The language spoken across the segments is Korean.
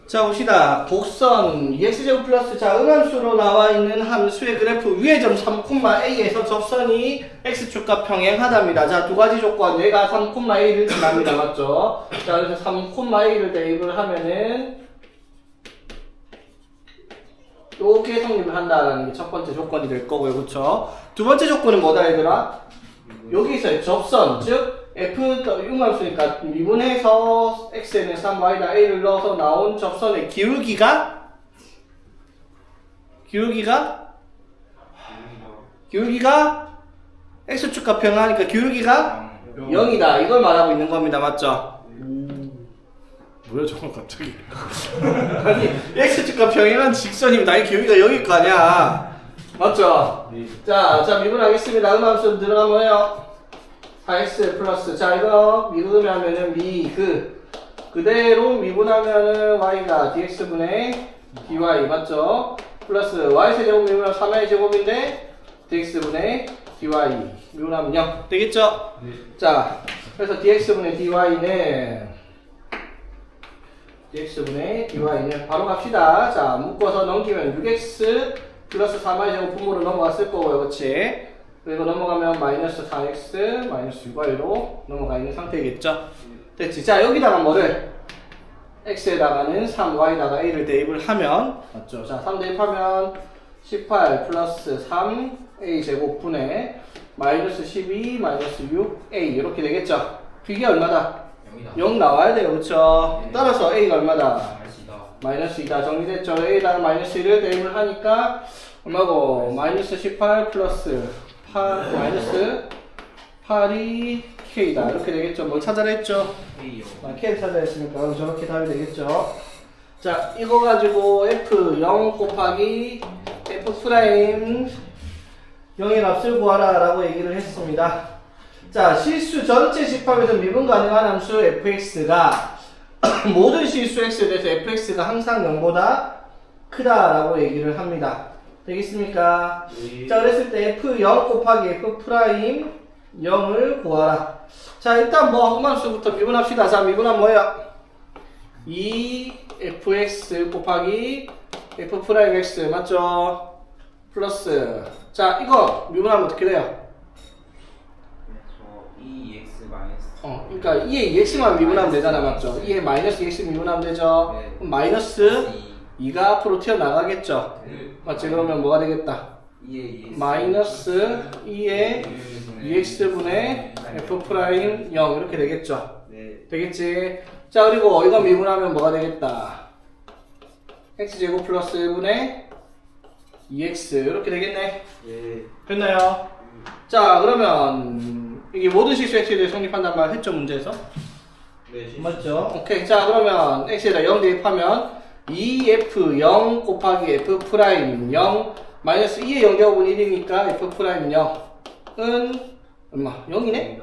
자 봅시다. 곡선 2x제곱 플러스 자 음함수로 나와 있는 함수의 그래프 위의 점 3,a에서 접선이 x축과 평행하답니다. 자 두 가지 조건 얘가 3,a를 지납니다. 맞죠? 자 그래서 3,a를 대입을 하면은 요게 성립을 한다라는 게 첫 번째 조건이 될 거고요. 그쵸? 두 번째 조건은 뭐다 얘들아? 여기 있어요. 접선 즉 f 음함수니까 미분해서 x에는 3y다 a를 넣어서 나온 접선의 기울기가 x축과 평행하니까 기울기가 0이다 이걸 말하고 있는 겁니다. 맞죠? 뭐야 저건 갑자기 아니 x축과 평행한 직선이면 당연히 기울기가 0일 거 아니야. 맞죠? 네. 자 미분하겠습니다. 음함수 들어가면 뭐예요? 4x 플러스 자 이거 미분하면은 그대로 미분하면은 y가 dx분의 dy 맞죠? 플러스 y세제곱 미분하면 3y 제곱인데 dx분의 dy 미분하면 0 되겠죠? 네. 자 그래서 dx분의 dy는 바로 갑시다. 자 묶어서 넘기면 6x 플러스 3y 제곱 분모로 넘어갔을 거고요. 그치? 그리고 넘어가면 마이너스 4x 마이너스 6y로 넘어가 있는 상태겠죠? 됐지? 자 여기다가 뭐를? x에다가는 3y다가 a를 대입을 하면 맞죠? 자 3 대입하면 18 플러스 3a 제곱분의 마이너스 12 마이너스 6a 이렇게 되겠죠? 그게 얼마다? 0 나와야 돼요. 그쵸? 네. 따라서 a가 얼마다? 마이너스 2다 정리됐죠? a에다가 마이너스 1을 대입을 하니까 얼마고? 마이너스 18 플러스 마이너스 8이 k다 이렇게 되겠죠. 뭘 찾아라 했죠? k를 찾아야 했으니까 그럼 저렇게 답이 되겠죠. 자 이거 가지고 f0 곱하기 f 프라임 0의 값을 구하라 라고 얘기를 했습니다. 자 실수 전체 집합에서 미분 가능한 함수 fx가 모든 실수 x에 대해서 fx가 항상 0보다 크다 라고 얘기를 합니다. 되겠습니까? 네. 자 그랬을 때 f0 곱하기 f 프라임 0을 구하라. 자 일단 뭐 음함수부터 미분합시다. 자 미분하면 뭐예요? 2fx 곱하기 f 프라임 x 맞죠? 플러스 자 이거 미분하면 어떻게 돼요? 2x 마이너스 그러니까 2에 2x만 미분하면 되잖아. 맞죠? 2에 마이너스 2x 미분하면 되죠? 네. 그럼 마이너스 2가 앞으로 튀어나가겠죠? 네. 맞지? 그러면 뭐가 되겠다? 2에 2x 마이너스 2의 2x분의 f 프라임 0 이렇게 되겠죠? 네. 되겠지? 자 그리고 이거 미분하면 뭐가 되겠다? x제곱 플러스 1분의 2x 이렇게 되겠네? 네. 됐나요? 자 그러면 이게 모든 실수 x에 대해 성립한단 말 했죠 문제에서? 네. 맞죠? 오케이. 자 그러면 x에다 0 대입하면 2f0 곱하기 f 프라임 0 마이너스 2의 0제곱은 1이니까 f 프라임 0은 얼마? 0이네?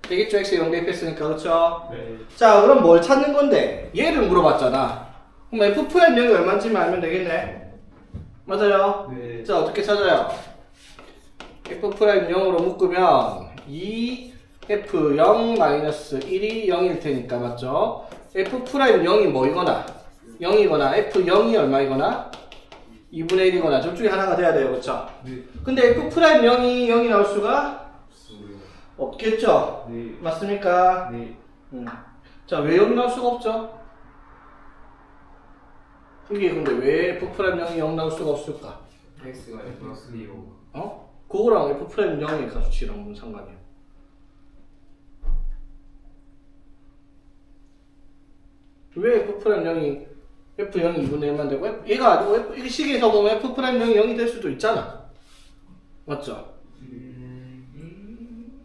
되겠죠? x에 0 대입했으니까 그렇죠? 네. 자 그럼 뭘 찾는 건데? 얘를 물어봤잖아. 그럼 f 프라임 0이 얼마인지만 알면 되겠네? 맞아요? 네. 자 어떻게 찾아요? f 프라임 0으로 묶으면 2f0 마이너스 1이 0일 테니까 맞죠? f 프라임 0이 뭐이거나 0이거나 f0이 얼마이거나 2분의 1이거나 둘 중에 하나가 돼야 돼요. 그쵸? 네. 근데 f 프라임 0이 나올 수가 없겠죠? 네. 맞습니까? 네. 자, 왜 0이 나올 수가 없죠? 이게 근데 왜 f 프라임 0이 0 나올 수가 없을까? x가 플러스 2고 어? 그거랑 f 프라임 0의 값이랑 무슨 상관이야? 왜 f 프라임 0이 f0이 2분의 1만 되고 얘가 아니고 이 식에서 보면 f 프라임 0이 0이 될 수도 있잖아. 맞죠?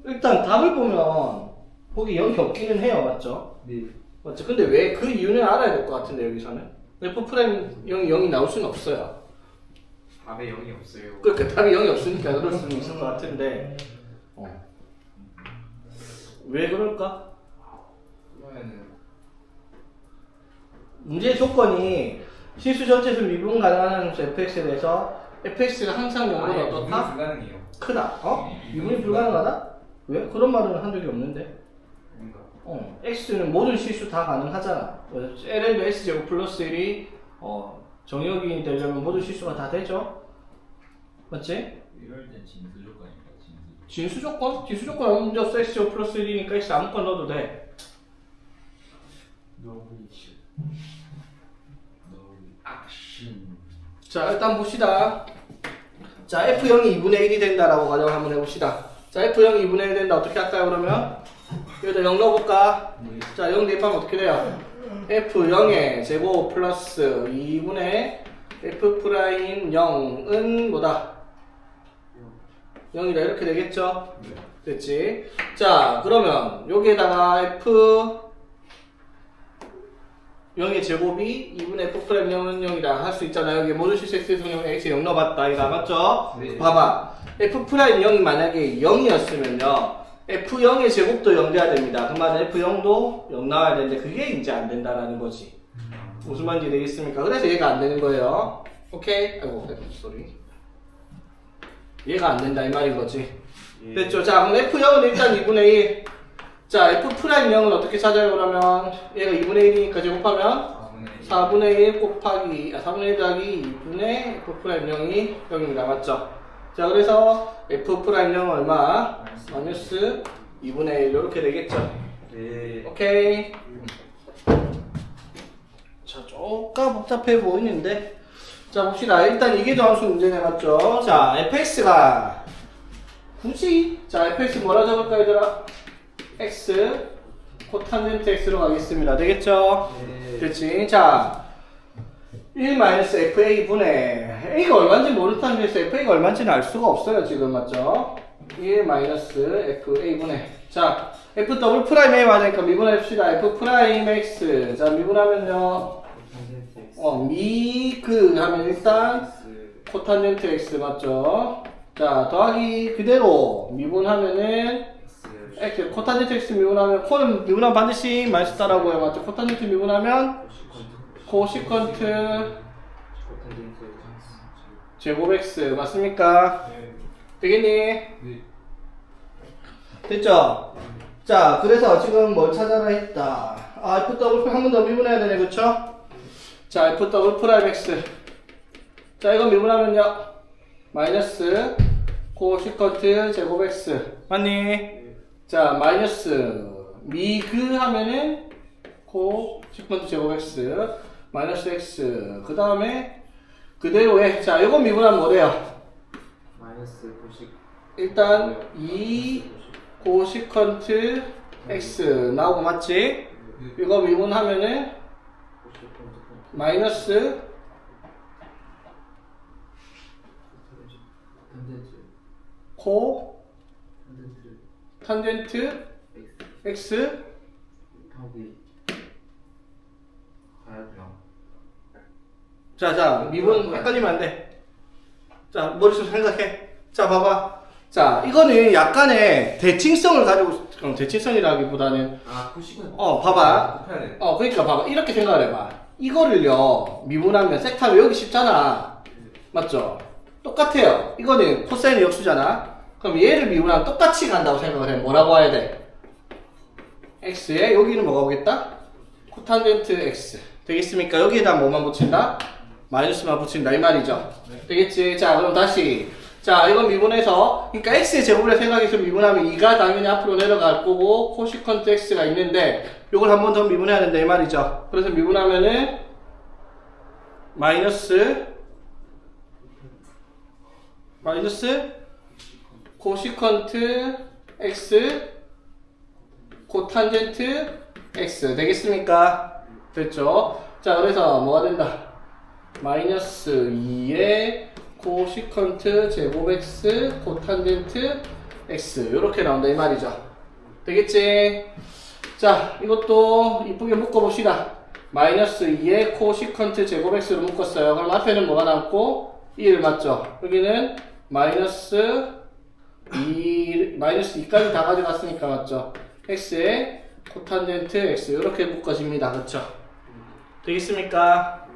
일단 답을 보면 거기 0이 없기는 해요. 맞죠? 네. 맞죠? 근데 왜 그 이유는 알아야 될 것 같은데 여기서는 f 프라임 0이 나올 수는 없어요. 답에 0이 없어요. 그러니까 답이 0이 없으니까 그럴 수는 있을 것 같은데 왜 그럴까? 그러면은 문제의 조건이 실수 전체에서 미분 가능한 함수 fx에 대해서 fx가 항상 0보다 어떻다? 불가능해요. 크다. 미분이 불가능하다? 왜? 그런 말은 한 적이 없는데. 그러니까 x는 모든 실수 다 가능하잖아. ln도 x제곱 플러스 1이 정역이 되려면 모든 실수가 다 되죠? 맞지? 이럴 땐 진수 조건입니다. 진수. 진수 조건? 진수 조건 아무 문제 없어. x제곱 플러스 1이니까 x 아무거나 넣어도 돼. No action. 자, 일단 봅시다. 자, f0이 2분의 1이 된다라고 가정을 한번 해봅시다. 자, f0이 2분의 1 된다. 어떻게 할까요, 그러면? 여기다 0 넣어볼까? 자, 0 대입하면 어떻게 돼요? f0의 제곱 플러스 2분의 f 프라임 0은 뭐다? 0이다. 이렇게 되겠죠? 됐지? 자, 그러면 여기에다가 f 0의 제곱이 2분의 f 프라임 0은 0이다 할 수 있잖아요. 여기 모든 실수 x의 성형 x 0 넣어봤다. 이거 맞죠? 네. 봐봐. f 프라임 0이 만약에 0이었으면요. f0의 제곱도 0 돼야 됩니다. 그 말은 f0도 0 나와야 되는데 그게 이제 안 된다라는 거지. 무슨 말인지 되겠습니까? 그래서 얘가 안 되는 거예요. 오케이? 아이고, 쏘리. 얘가 안 된다 이 말인 거지. 예. 됐죠? 자, 그럼 f0은 일단 2분의 1. 자, f 프라임 0은 어떻게 찾아요? 그러면 얘가 2분의 1이니까 제곱하면 4분의 1 곱하기 4분의 1 더하기 2분의 f 프라임 0이 0입니다. 맞죠? 자, 그래서 f 프라임 0은 얼마? 마이너스 2분의 1 이렇게 되겠죠? 네. 오케이. 자, 조금 복잡해 보이는데. 자, 봅시다. 일단 이게 정수 문제네, 맞죠? 자, fx가 굳이 자, fx 뭐라 적을까, 얘들아? x 코탄젠트 x로 가겠습니다. 되겠죠? 네. 그렇지. 자, 1-fa 분의 a가 얼마인지 모르는 상태에서 fa가 얼마인지는 알 수가 없어요, 지금. 맞죠? 1-fa 분의 자, f 더블 프라임 a 맞으니까 미분합시다. f 프라임 x. 자, 미분하면요. 그 하면 일단 코탄젠트 x 맞죠? 자, 더하기 그대로 미분하면은 x 코탄젠트 x 미분하면 코는 미분하면 반드시 마이너스 따라고요. 맞죠? 코탄젠트 미분하면 코시컨트 제곱 x 맞습니까? 되겠니? 됐죠? 자, 그래서 지금 뭘 찾아라 했다. 아, f 더블 한 번 더 미분해야 되네, 그쵸? 자, f 더블 프라임 x. 자, 이거 미분하면요. 마이너스 코시컨트 제곱 x. 맞니? 자, 마이너스 미그 하면은 코시컨트 제곱 x. 마이너스 x. 그 다음에 그대로에. 자, 이거 미분하면 뭐래요? 마이너스 90. 일단 2 코시컨트 x 나오고 맞지? 이거 미분하면은 마이너스 코 탄젠트 x 자 미분 헷갈리면 안 돼. 자, 머릿속 생각해. 자, 봐봐. 자, 이거는 약간의 대칭성을 가지고 대칭성이라기보다는 코시군. 봐봐. 해야 돼. 그러니까 봐봐. 이렇게 생각을 해봐. 이거를요 미분하면 섹하면 여기 쉽잖아. 맞죠? 똑같아요. 이거는 코사인의 역수잖아. 그럼 얘를 미분하면 똑같이 간다고 생각을 해. 뭐라고 해야 돼? x에 여기는 뭐가 오겠다? 코탄젠트 x. 되겠습니까? 여기에다 뭐만 붙인다? 마이너스만 붙인다 이 말이죠. 되겠지? 자, 그럼 다시. 자, 이건 미분해서 그러니까 x의 제곱을 생각해서 미분하면 2가 당연히 앞으로 내려갈 거고 코시컨트 x가 있는데 요걸 한 번 더 미분해야 된다 이 말이죠. 그래서 미분하면은 마이너스 코시컨트 x 코탄젠트 x 되겠습니까? 됐죠? 자, 그래서 뭐가 된다? 마이너스 2의 코시컨트 제곱 x 코탄젠트 x 이렇게 나온다 이 말이죠. 되겠지? 자, 이것도 이쁘게 묶어봅시다. 마이너스 2의 코시컨트 제곱 x로 묶었어요. 그럼 앞에는 뭐가 남고 1 맞죠? 여기는 마이너스 2까지 다 가져갔으니까 맞죠? x의 코탄젠트 x 이렇게 묶어집니다. 그렇죠? 되겠습니까?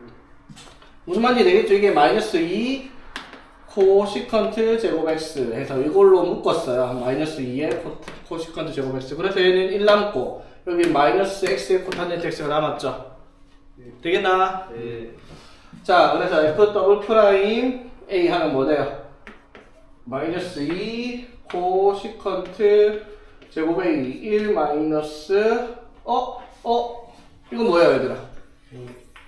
무슨 말인지 되겠죠? 이게 마이너스 2 코시컨트 제곱 x 해서 이걸로 묶었어요. 마이너스 2의 코시컨트 제곱 x. 그래서 얘는 1 남고 여기 마이너스 x 코탄젠트 x가 남았죠. 되겠나? 네. 자, 그래서 f 더블 프라임 a 하면 뭐 돼요? 마이너스 2 코시컨트 제곱 a 1 마이너스 이거 뭐야 얘들아?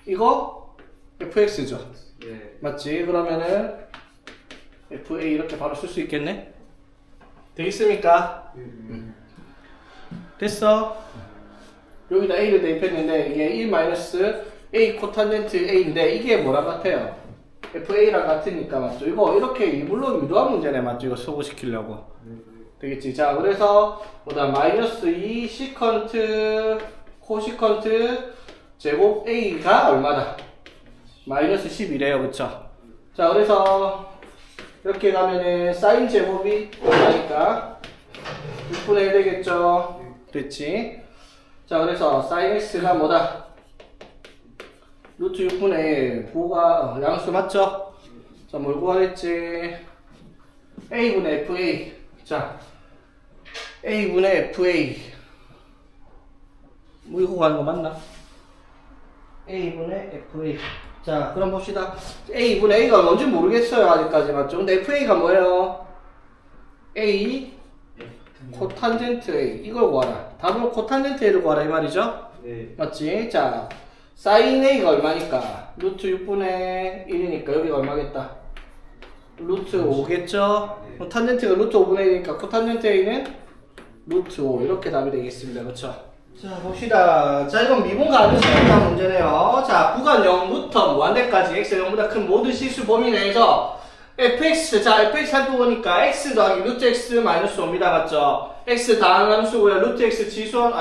이거 fx죠. 네. 맞지? 그러면은 fa 이렇게 바로 쓸 수 있겠네? 되겠습니까? 됐어? 여기다 a를 대입했는데 이게 1 마이너스 a 코탄젠트 a인데 이게 뭐랑 같아요? fa랑 같으니까 맞죠? 이거 이렇게 물론 유도한 문제네 맞죠? 이거 소구시키려고 되겠지? 자 그래서 보다 마이너스 2 시컨트 코시컨트 제곱 a가 얼마다? 마이너스 10이래요 그쵸? 자 그래서 이렇게 가면은 사인 제곱이 얼마니까 6분의 1 되겠죠? 됐지? 자 그래서 사인 x가 뭐다? 루트 6분의 1 부호가 양수 맞죠? 자 뭘 구하랬지? a분의 fa 자 a분의 fa 뭐 이거 가는 거 맞나? a분의 fa 자 그럼 봅시다 a분의 a가 뭔지 모르겠어요 아직까지 맞죠? 근데 fa가 뭐예요? a 코탄젠트 a 이걸 구하라 답은 코탄젠트 a를 구하라 이 말이죠? 네. 맞지? 자 사인 a가 얼마니까? 루트 6분의 1이니까 여기가 얼마겠다? 루트 5겠죠? 그럼 탄젠트가 루트 5분의 1이니까 코탄젠트 a는 루트 5 이렇게 답이 되겠습니다 그렇죠? 자 봅시다 자 이건 미분 가능성에 문제네요 자 구간 0부터 무한대까지 x가 0보다 큰 모든 실수 범위 내에서 fx 자 fx 살펴보니까 x 더하기 루트 x 마이너스 5입니다 맞죠? x 다항함수고요 루트 x 지수함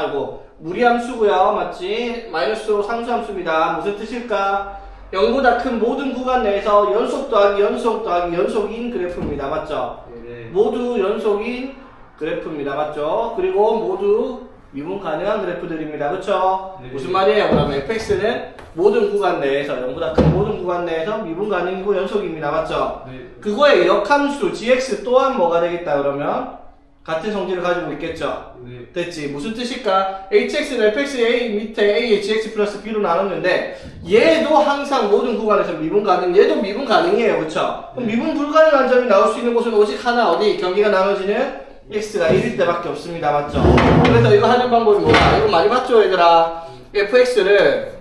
무리함수고요 맞지? 마이너스 5 상수함수입니다 무슨 뜻일까? 0보다 큰 모든 구간 내에서 연속 더하기 연속인 그래프입니다 맞죠? 네. 모두 연속인 그래프입니다 맞죠? 그리고 모두 미분 가능한 그래프들입니다 그쵸? 네. 무슨 말이에요? 그러면 fx는 모든 구간 내에서 0보다 큰 모든 구간 내에서 미분 가능이고 연속입니다 맞죠? 네. 그거의 역함수 gx 또한 뭐가 되겠다 그러면? 같은 성질을 가지고 있겠죠? 네. 됐지? 무슨 뜻일까? hx는 fx의 a 밑에 a의 gx 플러스 b로 나눴는데 얘도 항상 모든 구간에서 미분 가능 얘도 미분 가능이에요 그쵸? 그럼 미분 불가능한 점이 나올 수 있는 곳은 오직 하나 어디? 경계가 나눠지는 x가 1일 때밖에 없습니다 맞죠? 그래서 이거 하는 방법이 뭐야? 이거 많이 봤죠 얘들아? fx를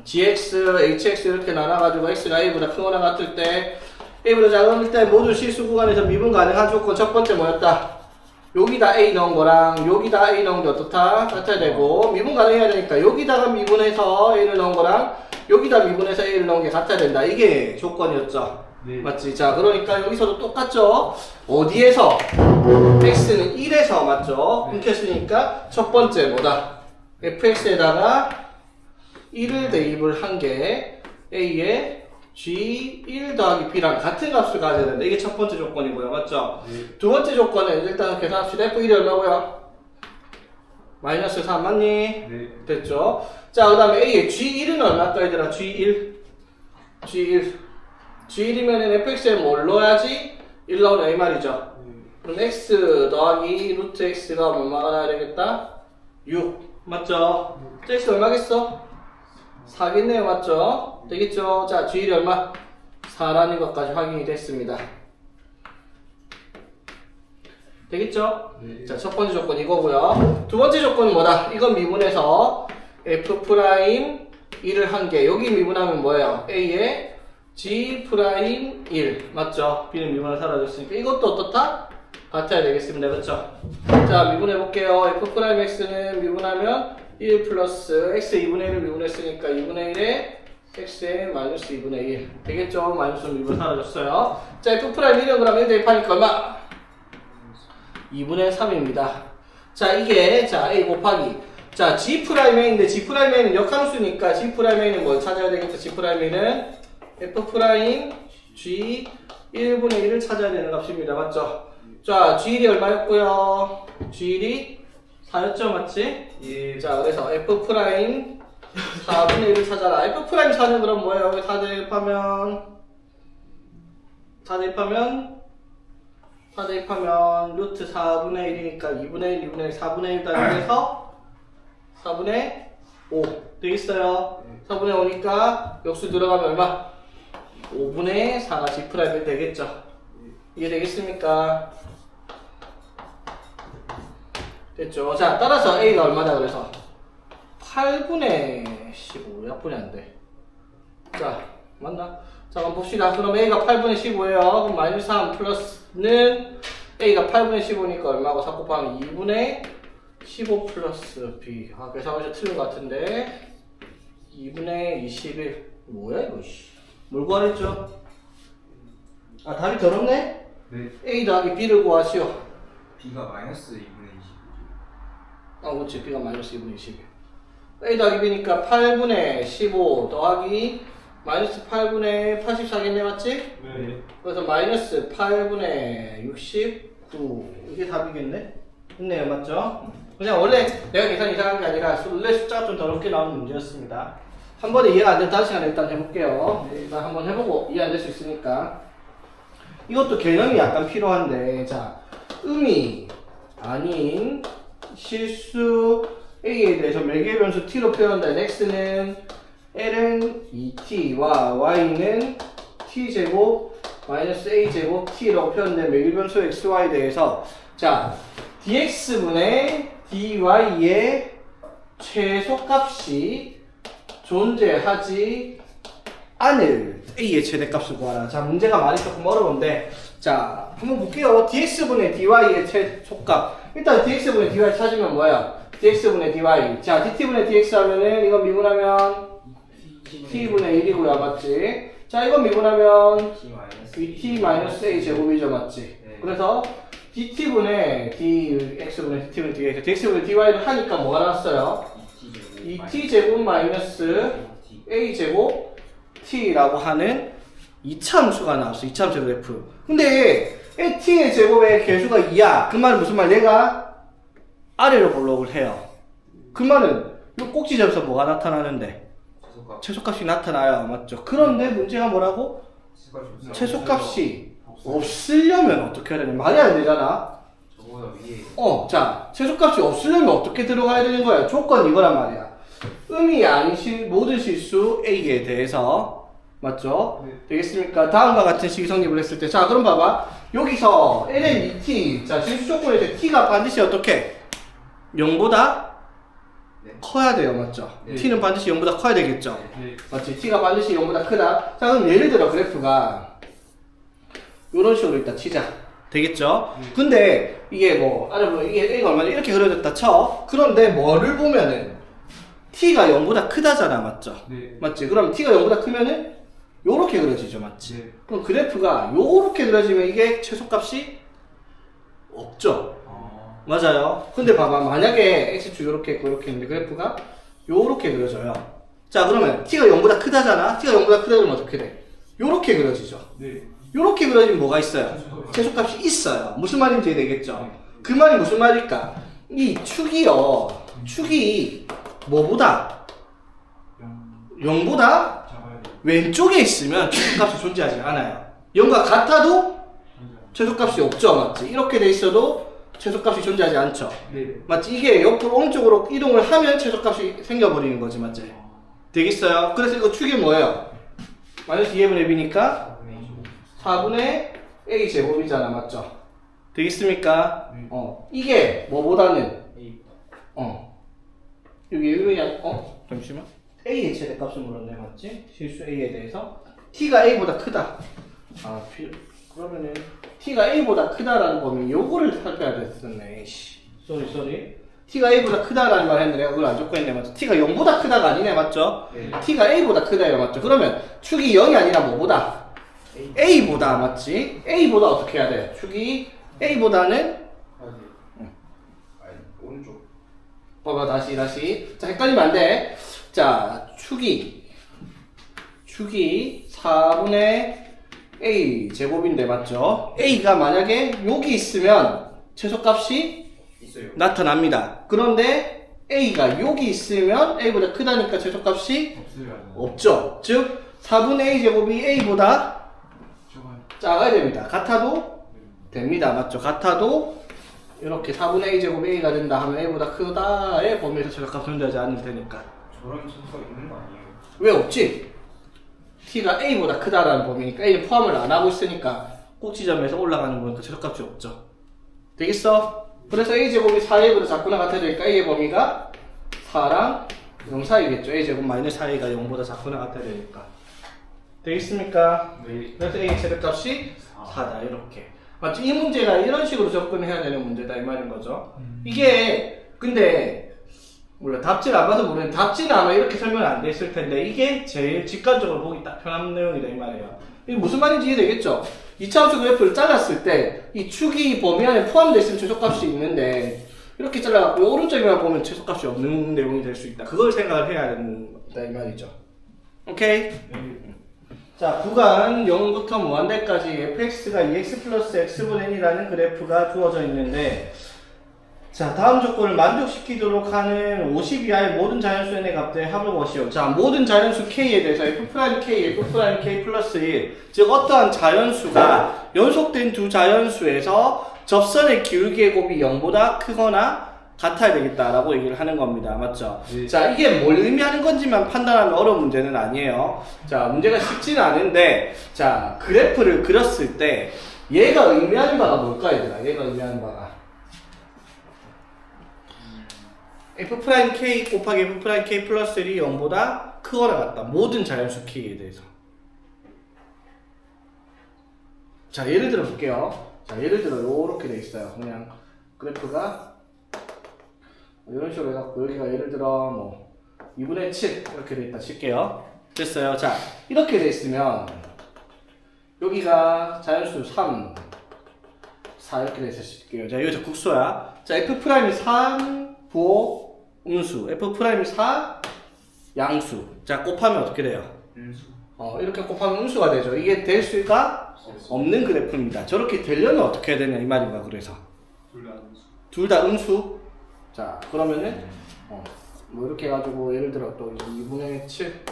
gx, hx 이렇게 나눠가지고 x가 a보다 크거나 같을 때 a보다 작을 때 모든 실수 구간에서 미분 가능한 조건 첫 번째 뭐였다? 여기다 a 넣은 거랑 여기다 a 넣은 게 어떻다? 같아야 되고 미분 가능해야 되니까 여기다가 미분해서 a를 넣은 거랑 여기다 미분해서 a를 넣은 게 같아야 된다 이게 조건이었죠 네. 맞지? 자 그러니까 여기서도 똑같죠? 어디에서? x는 1에서 맞죠? 끊겼으니까 첫 번째 뭐다? fx에다가 1을 대입을 한 게 a에 g1 더하기 b랑 같은 값을 가져야 된다. 이게 첫 번째 조건이고요. 맞죠? 네. 두 번째 조건은 일단 계산합시다. f1이 얼마고요? 마이너스 3 맞니? 네. 됐죠? 자, 그 다음에 a의 g1은 얼마일까 얘들아? g1 g1이면은 fx에 뭘 넣어야지? 1 나오냐 이 말이죠? 그럼 x 더하기 루트 x가 얼마가 나야 되겠다? 6 맞죠? 자, x 얼마겠어? 4겠네요 맞죠? 되겠죠? 자 g1이 얼마? 4라는 것까지 확인이 됐습니다 되겠죠? 네. 자, 첫 번째 조건 이거고요. 두 번째 조건은 뭐다? 이건 미분해서 f 프라임 1을 한 개. 여기 미분하면 뭐예요? a에 g 프라임 1 맞죠? b는 미분을 사라졌으니까 이것도 어떻다? 같아야 되겠습니다. 그렇죠? 자, 미분해 볼게요. f 프라임 x는 미분하면 1 플러스 x 2분의 1을 미분했으니까 2분의 1에 x에 마이너스 2분의 1 되겠죠? 마이너스 미분 사라졌어요. 자, f 프라임 1은 그럼 1 대입하니까 얼마? 2분의 3입니다. 자, 이게, 자, a 곱하기. 자, g'a인데 g'a는 역함수니까 g'a는 뭘 찾아야 되겠죠? g'a는 f' g 1분의 1을 찾아야 되는 값입니다. 맞죠? 자, g1이 얼마였고요? g1이 4였죠? 맞지? 예. 자, 그래서 f' 4분의 1을 찾아라. f' 4는 그럼 뭐예요? 여기 4 대입하면 루트 4분의 1이니까 2분의 1, 2분의 1, 4분의 1 더해서 4분의 5 되겠어요? 4분의 5니까 역수 들어가면 얼마? 5분의 4가 G'이 되겠죠? 이해 되겠습니까? 됐죠? 자, 따라서 A가 얼마다 그래서? 8분의 15, 약분이 안 돼. 자, 맞나? 자, 한번 봅시다. 그럼 A가 8분의 15예요. 그럼 마이너스 3 플러스는 A가 8분의 15니까 얼마고? 4 곱하면 2분의 15 플러스 B. 아, 계산하기 틀린 것 같은데. 2분의 21. 뭐야, 이거, 씨. 뭘 구하랬죠? 아, 답이 더럽네? 네. A 더하기 B를 구하시오. B가 마이너스 2분의 20. 아, 그렇지. B가 마이너스 2분의 21. A 더하기 B니까 8분의 15 더하기 마이너스 8분의 84겠네, 맞지? 네. 그래서 마이너스 8분의 69. 이게 답이겠네? 있네요, 맞죠? 그냥 원래 내가 계산 이상한 게 아니라 원래 숫자가 좀 더럽게 나오는 문제였습니다. 한 번에 이해가 안 되면 다른 시간에 일단 해볼게요. 일단 한번 해보고 이해 안 될 수 있으니까. 이것도 개념이 약간 필요한데, 자, 음이 아닌 실수 A에 대해서 매개 변수 T로 표현된 X는 L은 2T와 Y는 T제곱 마이너스 A제곱 T로 표현된 매개 변수 XY에 대해서 자, dx분의 dy의 최소값이 존재하지 않을 A의 최대값을 구하라. 자, 문제가 많이 조금 어려운데 자, 한번 볼게요. dx분의 dy의 최소값. 일단 dx분의 dy 찾으면 뭐야? dx분의 dy. 자, dt분의 dx 하면은 이거 미분하면 t분의 1이고요, 맞지? 자, 이거 미분하면 T 마이너스 2t 마이너스 a 제곱이죠, 맞지? 네. 그래서 dt분의 dx분의 dt분의 dx, dx분의 dy를 하니까 뭐가 나왔어요? 2t 제곱 마이너스 a 제곱 t라고 하는 이차함수가 나왔어. 이차함수 그래프. 근데 t의 제곱의 개수가 2야. 그 말은 무슨 말? 얘가 아래로 볼록을 해요. 그 말은 이 꼭지점에서 뭐가 나타나는데? 최소값. 최소값이 나타나요. 맞죠? 그런데 문제가 뭐라고? 최소값이 최소값이 없으려면 어떻게 해야 되냐? 말이 안 되잖아. 저거보다 위에. 자, 최소값이 없으려면 어떻게 들어가야 되는 거야? 조건 이거란 말이야. 음이 아닌 모든 실수 A에 대해서 맞죠? 네. 되겠습니까? 다음과 같은 식이 성립을 했을 때, 자, 그럼 봐봐. 여기서 ln 2t, 자, 실수 조건일 때 t가 반드시 어떻게? 0보다 네. 커야 돼요, 맞죠? 네. t는 반드시 0보다 커야 되겠죠? 네. 맞지? t가 반드시 0보다 크다. 자, 그럼 예를 들어 그래프가 이런 식으로 일단 치자. 되겠죠? 근데 이게 뭐, 아래 보면 이게 A가 얼마나 이렇게 그려졌다 쳐. 그런데 뭐를 보면은 t가 0보다 크다잖아, 맞죠? 네. 맞지? 그럼 t가 0보다 크면은 요렇게 그려지죠, 맞지? 네. 그럼 그래프가 요렇게 그려지면 이게 최소값이 없죠? 맞아요. 근데 봐봐, 만약에 x축 요렇게 있고 요렇게 있는데 그래프가 요렇게 그려져요. 자, 그러면 t가 0보다 크다잖아? t가 0보다 크다 그러면 어떻게 돼? 요렇게 그려지죠? 네. 요렇게 그려지면 뭐가 있어요? 최소값이 있어요. 무슨 말인지 이해되겠죠? 그 말이 무슨 말일까? 이 축이요. 축이 뭐보다? 0보다 왼쪽에 있으면 최소값이 존재하지 않아요. 0과 같아도 최소값이 없죠, 맞지? 이렇게 돼 있어도 최소값이 존재하지 않죠. 네. 맞지? 이게 옆으로 오른쪽으로 이동을 하면 최소값이 생겨버리는 거지, 맞지? 되겠어요? 그래서 이거 축이 뭐예요? 마이너스 2분의 b니까 4분의 a 제곱이잖아, 맞죠? 되겠습니까? 이게 뭐보다는 여기 잠시만. a의 최대값을 물었네, 맞지? 실수 a에 대해서 t가 a보다 크다. 그러면은 t가 a보다 크다라는 범위 요거를 살펴야 됐었네. 쏘리. t가 a보다 크다라는 말 했는데 내가 그걸 안 적고 했네, 맞죠? t가 0보다 크다가 아니네, 맞죠? 네. t가 a보다 크다예요, 맞죠? 그러면 축이 0이 아니라 뭐보다? a보다, 맞지? a보다 어떻게 해야 돼? 축이 a보다는 오른쪽. 봐봐, 다시. 자, 헷갈리면 안 돼. 자, 축이 4분의 a 제곱인데, 맞죠? a가 만약에 여기 있으면 최소값이 있어요. 나타납니다. 그런데 a가 여기 있으면 a보다 크다니까 최소값이 없어요. 없죠. 즉 4분의 a 제곱이 a보다 저거. 작아야 됩니다. 같아도 됩니다. 맞죠? 같아도 이렇게 4분의 a제곱 a가 된다 하면 a보다 크다의 범위에서 최소값 존재하지 않으면 되니까. 저런 순서 있는 거 아니에요? 왜 없지? t가 a보다 크다라는 범위니까 a는 포함을 안 하고 있으니까 꼭지점에서 올라가는 거니까 최소값이 없죠. 되겠어? 그래서 a제곱이 4a보다 작거나 같아야 되니까 a의 범위가 4랑 0 사이겠죠. a제곱 마이너스 4a가 0보다 작거나 같아야 되니까. 되겠습니까? 네. 그래서 a의 최대값이 4다 이렇게. 맞죠? 이 문제가 이런 식으로 접근해야 되는 문제다 이 말인 거죠. 이게 근데 몰라 답지를 안 봐서 모르는데 답지는 아마 이렇게 설명 안 됐을 텐데 이게 제일 직관적으로 보기 딱 편한 내용이다 이 말이에요. 이게 무슨 말인지 이해되겠죠? 2차함수 그래프를 잘랐을 때 이 축이 범위 안에 포함되어 있으면 최소값이 있는데 이렇게 잘라갖고 오른쪽에만 보면 최소값이 없는 내용이 될 수 있다. 그걸 생각을 해야 된다 이 말이죠. 오케이? 자, 구간 0부터 무한대까지 fx가 2x 플러스 x분의 n이라는 그래프가 주어져 있는데 자, 다음 조건을 만족시키도록 하는 50 이하의 모든 자연수 n의 값들의 합을 구하시오. 자, 모든 자연수 k에 대해서 f'k, f'k 플러스 1, 즉 어떠한 자연수가 연속된 두 자연수에서 접선의 기울기의 곱이 0보다 크거나 같아야 되겠다라고 얘기를 하는 겁니다. 맞죠? 네. 자, 이게 뭘 의미하는 건지만 판단하면 어려운 문제는 아니에요. 자, 문제가 쉽지는 않은데, 자, 그래프를 그렸을 때, 얘가 의미하는 바가 뭘까, 얘들아? 얘가 의미하는 바가. f'k 곱하기 f'k 플러스 1이 0보다 크거나 같다. 모든 자연수 k에 대해서. 자, 예를 들어 볼게요. 자, 예를 들어, 요렇게 돼 있어요. 그냥, 그래프가, 이런 식으로 해갖고 여기가 예를 들어 뭐 2분의 7 이렇게 돼 있다 칠게요. 됐어요. 자, 이렇게 돼 있으면 여기가 자연수 3 4 이렇게 돼 있을게요. 자, 여기서 국소야. 자, f'이 3 부호 음수, f'이 4 양수. 자, 곱하면 어떻게 돼요? 음수. 이렇게 곱하면 음수가 되죠. 이게 될 수가 없는 그래프입니다. 저렇게 되려면 어떻게 해야 되냐 이 말인가. 그래서 둘 다 음수. 둘 다 음수. 자, 그러면은 뭐 이렇게 해가지고 예를 들어 또 2분의 7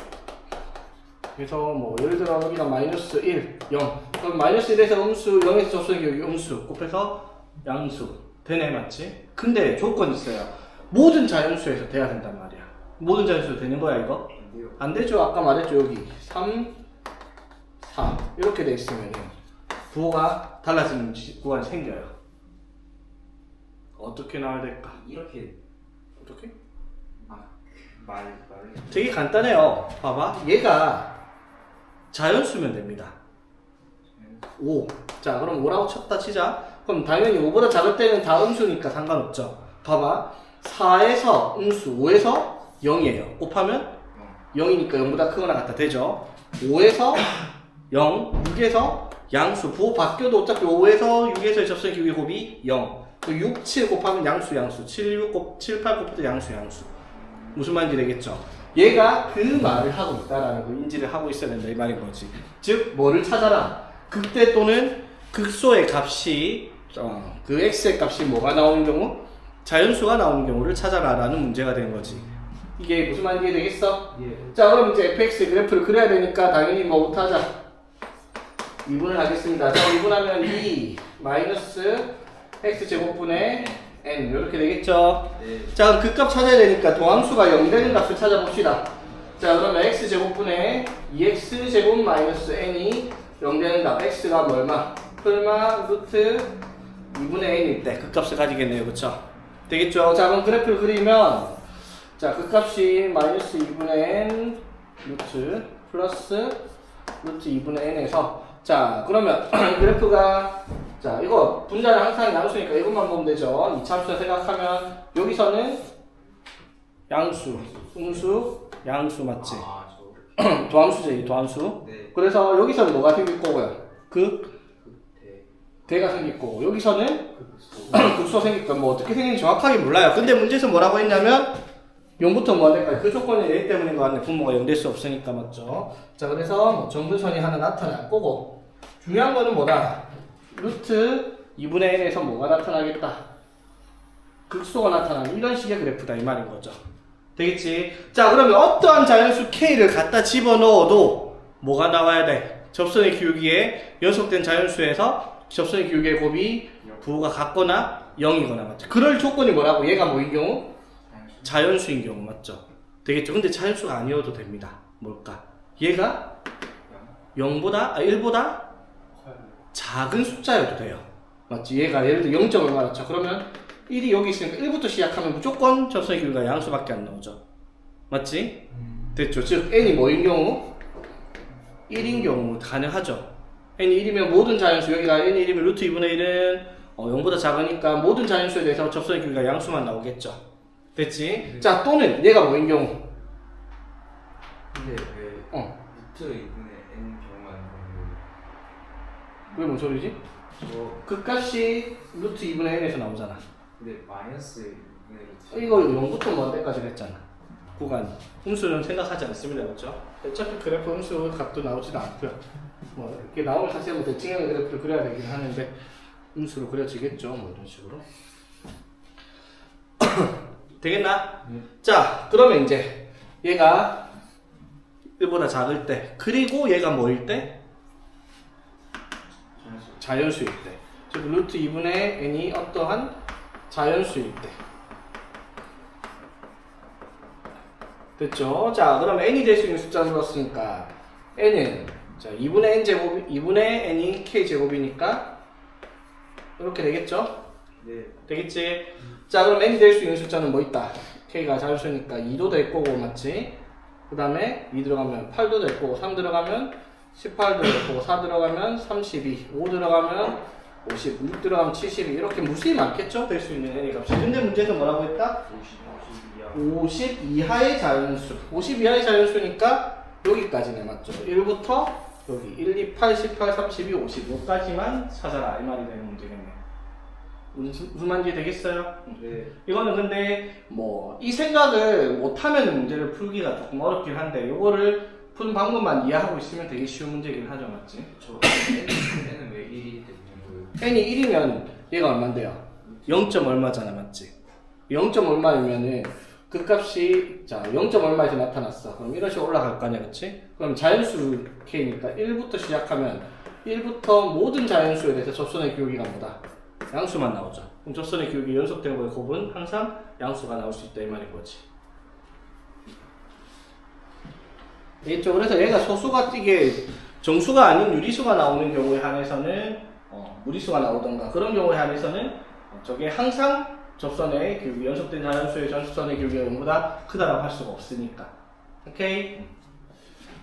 그래서 뭐 예를 들어 여기가 마이너스 1, 0 그럼 마이너스 1에서 음수, 0에서 접선이 여기 음수 곱해서 양수 되네 맞지? 근데 조건이 있어요. 모든 자연수에서 돼야 된단 말이야. 모든 자연수에서 되는 거야 이거? 안 돼요. 안 되죠. 아까 말했죠. 여기 3, 4 이렇게 돼 있으면 부호가 달라지는 구간이 생겨요. 어떻게 나와야 될까? 이렇게 어떻게? 말 되게 간단해요. 봐봐. 얘가 자연수면 됩니다. 5. 자, 그럼 5라고 쳤다 치자. 그럼 당연히 5보다 작을 때는 다 음수니까 상관없죠. 봐봐. 4에서 음수, 5에서 0이에요. 곱하면 0이니까 0보다 크거나 같다. 되죠? 5에서 0, 6에서 양수. 부호 바뀌어도 어차피 5에서 6에서의 접선 기울기 곱이 0. 6, 7 곱하면 양수, 양수. 7, 6, 7, 8 곱해도 양수, 양수. 무슨 말인지 되겠죠? 얘가 그 말을 하고 있다라는 걸 인지를 하고 있어야 된다 이 말인 거지. 즉 뭐를 찾아라. 극대 또는 극소의 값이 그 x의 값이 뭐가 나오는 경우? 자연수가 나오는 경우를 찾아라라는 문제가 되는 거지. 이게 무슨 말인지 되겠어? 예. 자, 그럼 이제 fx 그래프를 그려야 되니까 당연히 뭐부터 하자. 2분을 하겠습니다. 자, 2분하면 2 마이너스 x제곱분의 n 이렇게 되겠죠? 네. 자, 그럼 그 값 찾아야 되니까 도함수가 0 되는 값을 찾아봅시다. 자, 그러면 x제곱분의 2x제곱 마이너스 n이 0 되는 값. x가 뭐 얼마? 풀마 루트 2분의 n일 때 그 값을 가지겠네요. 그쵸? 되겠죠? 자, 그럼 그래프를 그리면 자, 그 값이 마이너스 2분의 n 루트 플러스 루트 2분의 n에서 자, 그러면 그래프가 자, 이거 분자는 항상 양수니까 이것만 보면 되죠. 이차함수 생각하면 여기서는 양수, 음수, 양수 맞지? 저 도함수지, 도함수. 네. 그래서 여기서는 뭐가 생길 거고요? 대. 대가 생길 거고 여기서는 극소 생길 거고 뭐 어떻게 생긴지 정확하게 몰라요. 근데 문제에서 뭐라고 했냐면 0부터 무한대까지 그 조건이 얘기 때문인 것 같네. 분모가 0 될 수 없으니까 맞죠? 자, 그래서 뭐 정근선이 하나 나타날 거고 중요한 거는 뭐다? 루트 2분의 1에서 뭐가 나타나겠다? 극소가 나타나는 이런 식의 그래프다 이 말인 거죠. 되겠지? 자, 그러면 어떠한 자연수 K를 갖다 집어넣어도 뭐가 나와야 돼? 접선의 기울기에 연속된 자연수에서 접선의 기울기의 곱이 부호가 같거나 0이거나 맞죠? 그럴 조건이 뭐라고? 얘가 뭐인 경우? 자연수인 경우 맞죠? 되겠죠? 근데 자연수가 아니어도 됩니다. 뭘까? 얘가 1보다 작은 숫자여도 돼요. 맞지? 얘가 예를 들어 0점 얼마 났죠? 그러면 1이 여기 있으니까 1부터 시작하면 무조건 접선의 길이가 양수밖에 안 나오죠. 맞지? 됐죠? 즉 n이 뭐인 경우? 1인 경우 가능하죠. n이 1이면 모든 자연수, 여기가 n이 1이면 루트 2분의 1은 0보다 작으니까 모든 자연수에 대해서 접선의 길이가 양수만 나오겠죠. 됐지? 자, 또는 얘가 뭐인 경우? 근데 왜 루트 2분의 n 경우만 그게 뭔 소리지? 그 값이 루트 2분의 n에서 나오잖아. 근데 마이너스 2분의 루트 이거 0부터 뭐 때까지 했잖아. 구간이. 음수는 생각하지 않습니다. 그렇죠? 어차피 그래프 음수 값도 나오지도 않고요. 뭐 이렇게 나오면 사실 뭐 대칭형의 그래프를 그려야 되긴 하는데 음수로 그려지겠죠. 뭐 이런 식으로. 되겠나? 자, 그러면 이제 얘가 1보다 작을 때, 그리고 얘가 뭐일 때? 자연수일 때. 즉 루트 2분의 n이 어떠한 자연수일 때. 됐죠? 자, 그럼 n이 될 수 있는 숫자를 넣었으니까 n은 자 2분의 n 제곱, 2분의 n이 k 제곱이니까 이렇게 되겠죠? 네. 되겠지? 자, 그럼 n이 될 수 있는 숫자는 뭐 있다? k가 자연수니까 2도 될 거고, 맞지? 그 다음에 2 들어가면 8도 될 거고, 3 들어가면 18도 될 거고, 4 들어가면 32, 5 들어가면 50, 6 들어가면 72, 이렇게 무수히 많겠죠? 될 수 있는 n의 값이. 근데 문제는 뭐라고 했다? 50 이하의 자연수. 50 이하의 자연수니까 여기까지네, 맞죠? 1부터 여기 1, 2, 8, 18, 32, 55까지만 찾아라, 이 말이 되는 문제겠네. 무슨 말인지 되겠어요? 네. 이거는 근데 뭐 이 생각을 못하면 문제를 풀기가 조금 어렵긴 한데 이거를 푸는 방법만 이해하고 있으면 되게 쉬운 문제긴 하죠, 맞지? 저 n은 왜 1이 되는 거예요? n이 1이면 얘가 얼만데요? 0. 얼마잖아, 맞지? 0. 얼마이면은 그 값이 자 0. 얼마에서 나타났어. 그럼 이런 식으로 올라갈 거 아니야, 그치? 그럼 자연수 k니까 1부터 시작하면 1부터 모든 자연수에 대해서 접선의 기울기가 뭐다? 양수만 나오죠. 그럼 접선의 기울기 연속된 거의 곱은 항상 양수가 나올 수 있다, 이 말인 거지. 되겠죠? 그래서 얘가 소수가 이게 정수가 아닌 유리수가 나오는 경우에 한해서는 무리수가 나오던가 그런 경우에 한해서는 저게 항상 접선의 기울기, 연속된 자연수의 접선의 기울기가 0보다 크다라고 할 수가 없으니까. 오케이?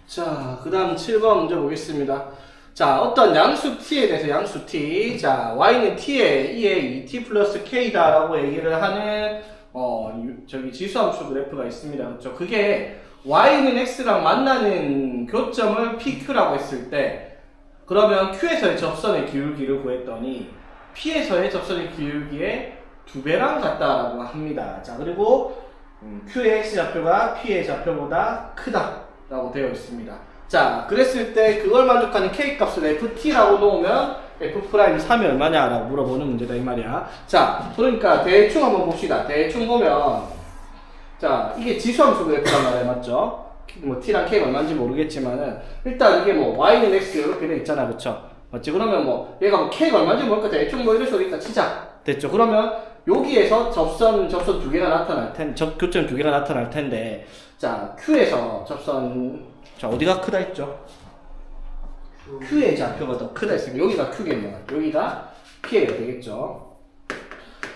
자, 그 다음 7번 문제 보겠습니다. 자, 어떤 양수 t에 대해서 양수 t, 자, y는 t에 2에 2t 플러스 k다 라고 얘기를 하는 저기 지수함수 그래프가 있습니다. 그렇죠? 그게 y는 x랑 만나는 교점을 pq라고 했을 때 그러면 q에서의 접선의 기울기를 구했더니 p에서의 접선의 기울기의 2배랑 같다라고 합니다. 자, 그리고 q의 x좌표가 p의 좌표보다 크다라고 되어 있습니다. 자, 그랬을 때 그걸 만족하는 k값을 ft라고 놓으면 f'3이 얼마냐라고 물어보는 문제다, 이 말이야. 자, 그러니까 대충 한번 봅시다. 대충 보면 자, 이게 지수함수 그래프란 말이야, 맞죠? 뭐 t랑 k가 얼마인지 모르겠지만은 일단 이게 뭐 y는 x 이렇게 돼 있잖아, 그쵸? 맞지? 그러면 뭐 얘가 뭐 k가 얼마인지 모르니까 대충 뭐 이런 식으로 일단 치자. 됐죠? 그러면 여기에서 접선 2개가 나타날 텐데, 교점 2개가 나타날 텐데, 자, q에서 접선, 자, 어디가 크다 했죠? q의 좌표가 더 크다 했으니까 여기가 q겠네요. 여기가 p가 되겠죠?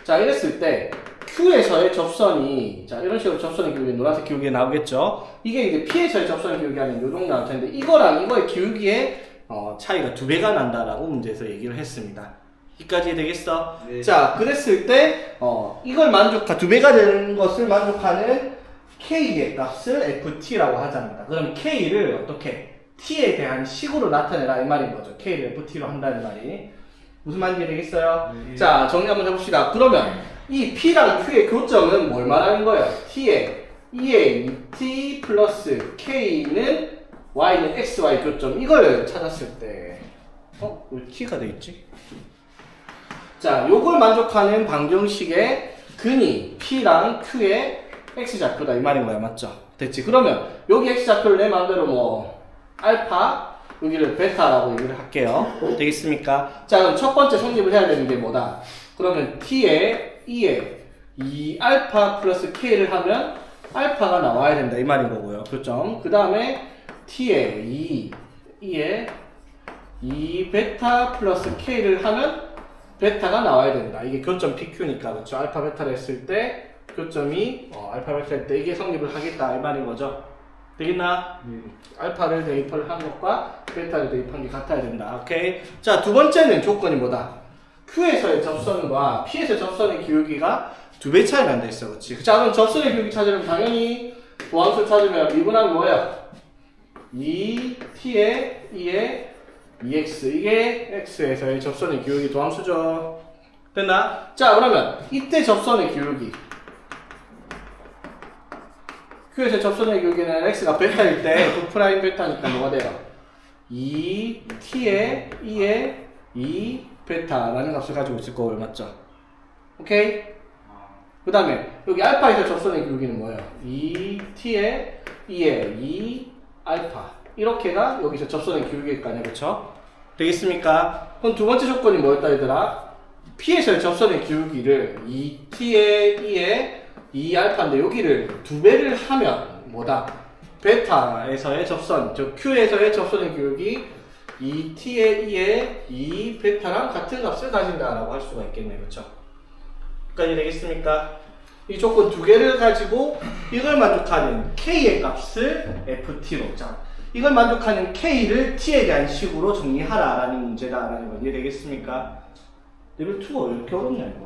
자, 이랬을 때 q에서의 접선이, 자, 이런 식으로 접선의 기울기, 노란색 기울기가 나오겠죠? 이게 이제 p에서의 접선의 기울기 하면 요 정도 나올 텐데, 이거랑 이거의 기울기의 차이가 2배가 난다라고 문제에서 얘기를 했습니다. 여기까지 되겠어? 네. 자, 그랬을 때, 이걸 2배가 되는 것을 만족하는 k의 값을 ft라고 하자입니다. 그럼 k를 어떻게? t에 대한 식으로 나타내라, 이 말인 거죠. k를 ft로 한다는 말이. 무슨 말인지 되겠어요? 네. 자, 정리 한번 해봅시다. 그러면 이 p랑 q의 교점은 뭘 말하는 거예요? t에 2에 2t 플러스 k는 y는 xy 교점, 이걸 찾았을 때 왜 t가 돼 있지? 자, 요걸 만족하는 방정식의 근이 p랑 q의 x좌표다, 이 말인 거야, 맞죠? 됐지? 그러면 여기 x좌표를 내 마음대로 뭐 알파, 여기를 베타라고 얘기를 할게요. 되겠습니까? 자, 그럼 첫 번째 성립을 해야 되는 게 뭐다? 그러면 t에 2에 2알파 플러스 k를 하면 알파가 나와야 된다 이 말인 거고요. 교점. 그 다음에 t에 2에 2베타 플러스 k를 하면 베타가 나와야 된다. 이게 교점 PQ니까 그렇죠. 알파 베타를 했을 때 교점이 알파 베타 할 때 이게 성립을 하겠다 이 말인 거죠. 되겠나? 알파를 대입을 한 것과 베타를 대입한 게 같아야 된다. 오케이. 자, 두 번째는 조건이 뭐다? Q에서의 접선과 P에서의 접선의 기울기가 2배 차이 난다 했어. 그렇지? 자, 그럼 접선의 기울기 찾으려면 당연히 도함수 찾으면 미분하면 뭐야? 2T에 2에 2x 이게 x에서의 접선의 기울기 도함수죠. 됐나? 자, 그러면 이때 접선의 기울기 Q에서 접선의 기울기는 x가 베타일 때 2' 베타니까 뭐가 돼요? 2t에 2에 2 베타라는 값을 가지고 있을 거고요. 맞죠? 오케이? 그 다음에 여기 알파에서 접선의 기울기는 뭐예요? 2t에 2에 2 알파 이렇게가 여기서 접선의 기울기일 거 아니야, 그쵸? 되겠습니까? 그럼 두 번째 조건이 뭐였다 얘들아? P에서의 접선의 기울기를 2t에 2에 2알파인데 여기를 2배를 하면 뭐다? 베타에서의 접선, 즉 Q에서의 접선의 기울기 2t에 2에 2베타랑 같은 값을 가진다라고 할 수가 있겠네, 그쵸? 여기까지 되겠습니까? 이 조건 두 개를 가지고 이걸 만족하는 K의 값을 FT로, 자, 이걸 만족하는 K를 T에 대한 식으로 정리하라 라는 문제다 라는 건 이해되겠습니까? 레벨 2가 왜 이렇게 어렵냐 이거.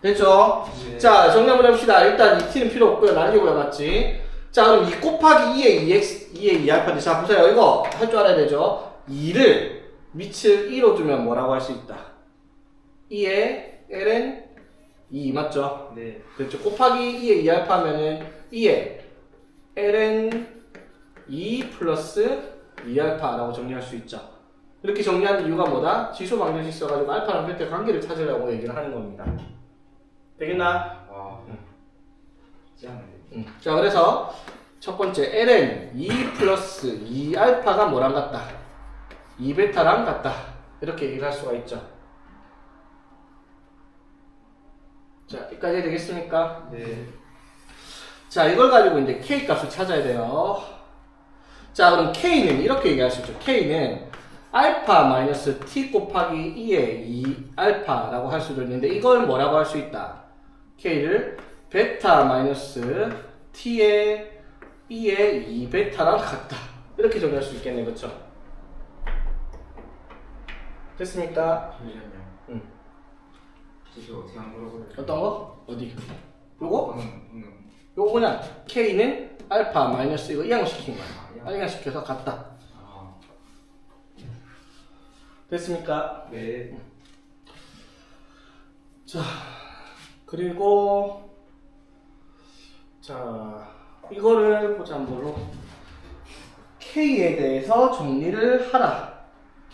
됐죠? 네. 자, 정리 한번 해봅시다. 일단 이 T는 필요 없고요. 나누기 구해봤지. 자, 그럼 2 곱하기 2에 2x, 2에 2알파인데, 자, 보세요. 이거 할 줄 알아야 되죠? 2를 밑을 2로 두면 뭐라고 할 수 있다? 2에 ln 2 맞죠? 네. 그렇죠. 곱하기 2에 2알파 하면은 2에 ln 2 플러스 2알파라고 정리할 수 있죠. 이렇게 정리하는 이유가 뭐다? 지수 방정식 써가지고 알파랑 베타의 관계를 찾으려고 얘기를 하는 겁니다. 되겠나? 와. 짱네. 자, 그래서 첫 번째 ln 2 플러스 2알파가 뭐랑 같다? 2베타랑 같다. 이렇게 얘기를 할 수가 있죠. 자, 여기까지 되겠습니까? 네. 자, 이걸 가지고 이제 K 값을 찾아야 돼요. 자, 그럼 K는 이렇게 얘기할 수 있죠. K는 알파 마이너스 T 곱하기 2에 2알파라고 할 수도 있는데 이걸 뭐라고 할 수 있다? K를 베타 마이너스 T에 2에 2베타랑 같다. 이렇게 정리할 수 있겠네, 그쵸? 됐습니까? 잠시만요. 응. 지수 어떻게 한 거라고 그래요? 어떤 거? 어디? 요거? 방금. 요거 그냥 K는 알파 마이너스 이거 이항시킨 거야. 이항시켜서 같다. 아. 됐습니까? 네. 자, 그리고 자, 이거를 보자 뭐로 K에 대해서 정리를 하라.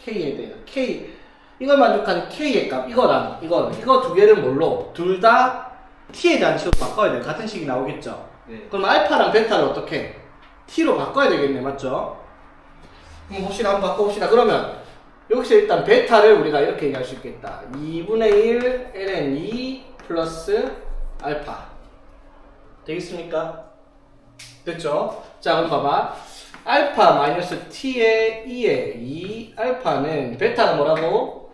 K에 대해서 K 이걸 만족하는 K의 값 이거랑 이거 두 개를 뭘로 둘 다 T에 대한 식으로 바꿔야 돼. 같은 식이 나오겠죠. 네. 그럼 알파랑 베타를 어떻게 T로 바꿔야 되겠네, 맞죠? 그럼 봅시다. 한번 바꿔봅시다. 그러면 여기서 일단 베타를 우리가 이렇게 얘기할 수 있겠다. 2분의 1 ln 2 플러스 알파 되겠습니까? 됐죠? 자, 그럼 봐봐. 알파 마이너스 t의 2에 2 알파는 베타는 뭐라고?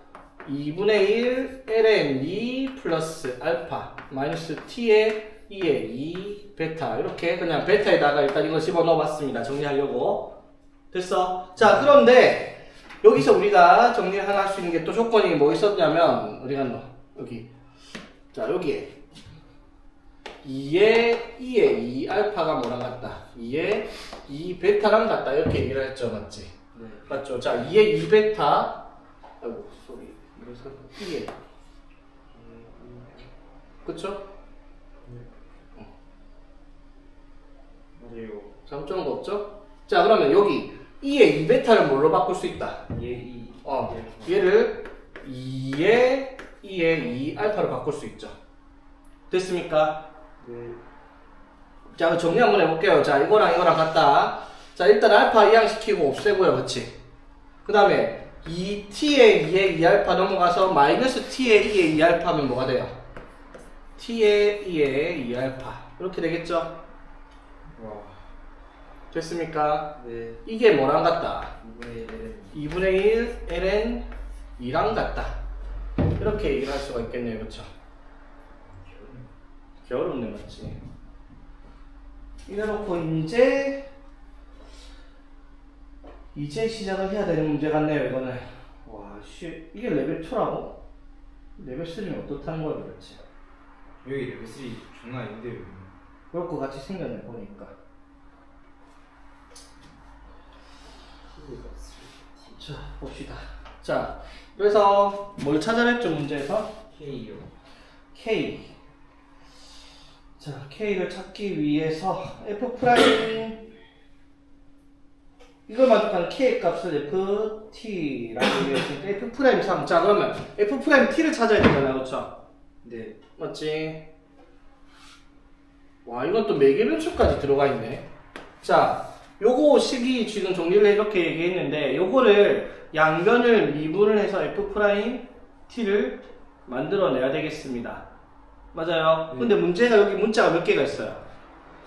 2분의 1 ln 2 플러스 알파 마이너스 t의 2에 2 베타 이렇게 그냥 베타에다가 일단 이거 집어넣어 봤습니다. 정리하려고. 됐어? 자, 그런데 여기서 우리가 정리 하나 할 수 있는 게 또 조건이 뭐 있었냐면 어디 갔노? 여기. 자, 여기에 2에 2 알파가 뭐랑 같다? 2에 2 베타랑 같다. 이렇게 얘기를 했죠. 맞지? 네. 맞죠? 자, 2에 2 베타 아이고, 소리. 이래서 2에 그쵸? 맞아요. 잘못된 거 없죠? 자, 그러면 여기 2에 2베타를 뭘로 바꿀 수 있다? 예, 얘를 2에 2 알파로 바꿀 수 있죠. 됐습니까? 네. 자, 정리 한번 해볼게요. 자, 이거랑 같다. 자, 일단 알파 이항시키고 없애고요. 그치? 그 다음에 2t의 2의 2알파 넘어가서 마이너스 t의 2의 2알파면 뭐가 돼요? t의 2의 2알파 이렇게 되겠죠? 와. 됐습니까? 네. 이게 뭐랑 같다? 2분의 1. 2분의 1 ln 2랑 같다 이렇게 얘기를 할 수가 있겠네요. 그쵸? 겨울없네 맞지? 이래놓고 이제 시작을 해야 되는 문제 같네요. 이거는 와 씨, 이게 레벨 2라고? 레벨 3는 어떻다는 거야 도대체? 여기 레벨 3 장난 아닌데요. 여기. 그럴 것 같이 생겼네 보니까. 자 봅시다. 자 그래서 뭘 찾아냈죠 문제에서? K요. K. 자 K를 찾기 위해서 F 프라임 이걸 만족하는 K의 값을 FT라고 얘기했으니까 F 프라임 3. 자 그러면 F 프라임 T를 찾아야 되잖아, 그렇죠? 네. 맞지? 와 이건 또 매개변수까지 들어가 있네. 자 요거 식이 지금 정리를 이렇게 얘기했는데 요거를 양변을 미분을 해서 F 프라임 T를 만들어내야 되겠습니다. 맞아요. 네. 근데 문제가 여기 문자가 몇 개가 있어요?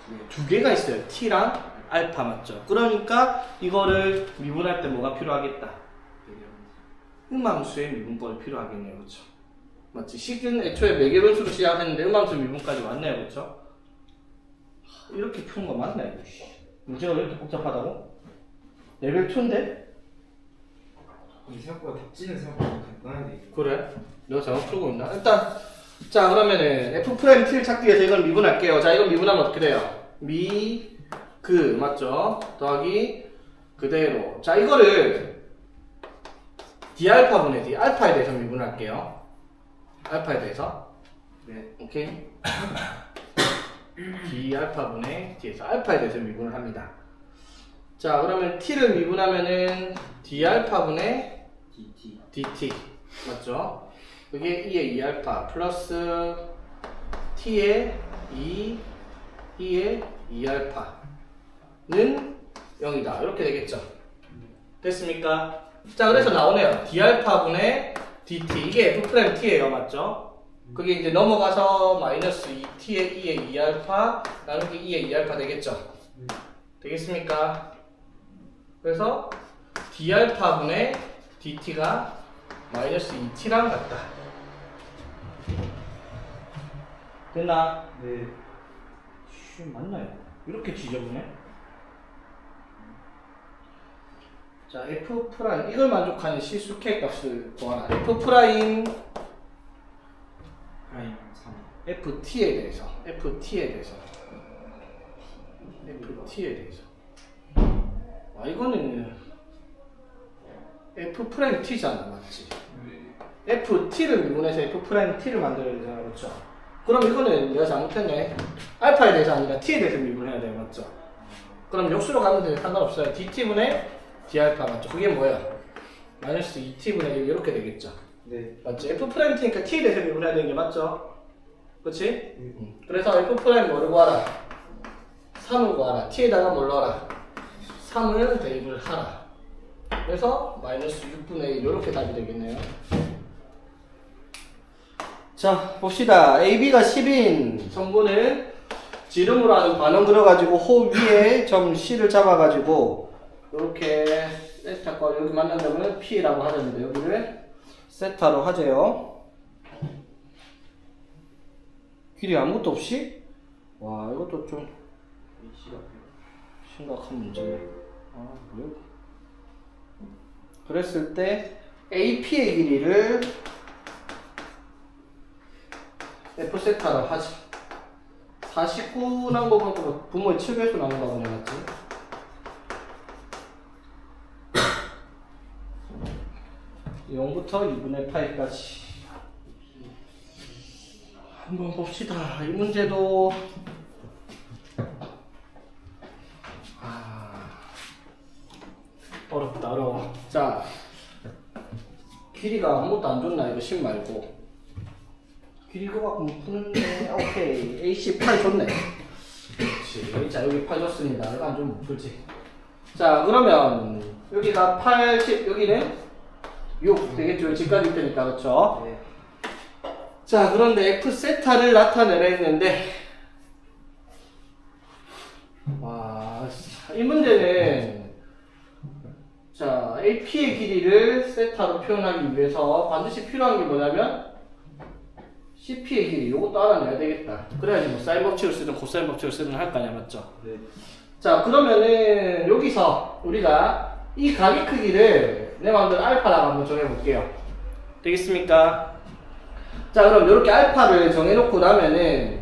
네. 두 개가 있어요. T랑 알파 맞죠? 그러니까 이거를 미분할 때 뭐가 필요하겠다? 음함수의 미분법이 필요하겠네요. 그렇죠? 맞지? 식은 애초에 매개변수로 시작했는데 음함수 미분까지 왔네요. 그렇죠? 이렇게 푸는 거 맞나요? 문제가 왜 이렇게 복잡하다고? 레벨 2인데? 근데 생각보다 답지는 생각보다 간단한데. 그래? 내가 잘못 풀고 있나? 일단 자 그러면은 F'T를 찾기 위해서 이걸 미분할게요. 자 이건 미분하면 어떻게 돼요? 맞죠? 더하기 그대로. 자 이거를 D알파분의 D 알파에 대해서 미분할게요. 알파에 대해서. 네. 오케이? D알파분의 D에서 알파에 대해서 미분을 합니다. 자 그러면 T를 미분하면은 D알파분의 DT. DT 맞죠? 그게 2의 2알파 플러스 T의 2의 2알파는 0이다 이렇게 되겠죠? 됐습니까? 자 그래서 나오네요. D알파분의 DT 이게 F'T예요 맞죠? 그게 이제 넘어가서 마이너스 2T의 2의 2알파 나누기 2의 2알파 되겠죠? 되겠습니까? 그래서 D알파분의 DT가 마이너스 2T랑 같다. 됐나? 네. 맞나요? 이렇게 지저분해? 자, F 프라임 이걸 만족하는 실수 K 값을 구하라. F 프라임 프라임 3. FT에 대해서 아 이거는 F 프라임 T잖아 맞지? FT를 미분해서 F 프라임 T를 만들어야 되잖아 그렇죠? 그럼 이거는 내가 잘못했네. 알파에 대해서 아니라 T에 대해서 미분해야 돼요 맞죠? 그럼 역수로 가면 돼 상관없어요. DT분의 D알파 맞죠? 그게 뭐야? 마이너스 2T분의 1 이렇게 되겠죠? 네. 맞지? F 프라임 T니까 T에 대해서 미분해야 되는 게 맞죠? 그렇지? 그래서 F 프라임 뭐를 구하라? 3을 구하라. T에다가 뭘 넣어라? 3을 대입을 하라. 그래서 마이너스 6분의 1 이렇게 답이 되겠네요. 자 봅시다. AB가 10인 성분을 지름으로 하는 반응 그려가지고 호 위에 점 C를 잡아가지고 이렇게 세타과 여기 만난 점을 P라고 하자는데 여기를 세타로 하재요. 길이 아무것도 없이? 와 이것도 좀 심각한 문제네. 아 뭐야? 그랬을 때 AP의 길이를 F 세타로 하지. 49 나온 거 보니까 분모의 7배수 나온 거 보네 맞지? (0부터 2분의 파이까지) 한번 봅시다. 이 문제도 어렵다 어려워. 자 길이가 아무것도 안 줬나 이거 10 말고 길이 이거 갖고 못 푸는데 오케이 AC 8 줬네. 그렇지. 자 여기 8 줬습니다. 이거 안 주면 못 풀지. 자 그러면 여기가 80 여기는 6 되겠죠? 지까지 있으니까 그렇죠? 네. 자, 그런데 f 세타를 나타내려 했는데 와, 이 문제는 자, AP의 길이를 세타로 표현하기 위해서 반드시 필요한 게 뭐냐면 CP의 길이, 요것도 알아내야 되겠다. 그래야지 뭐 사인 법칙을 쓰든 코사인 법칙을 쓰든 할 거 아니야, 맞죠? 네. 자, 그러면은 여기서 우리가 이 가게 크기를 내 마음대로 알파라고 한번 정해볼게요. 되겠습니까? 자, 그럼 이렇게 알파를 정해놓고 나면은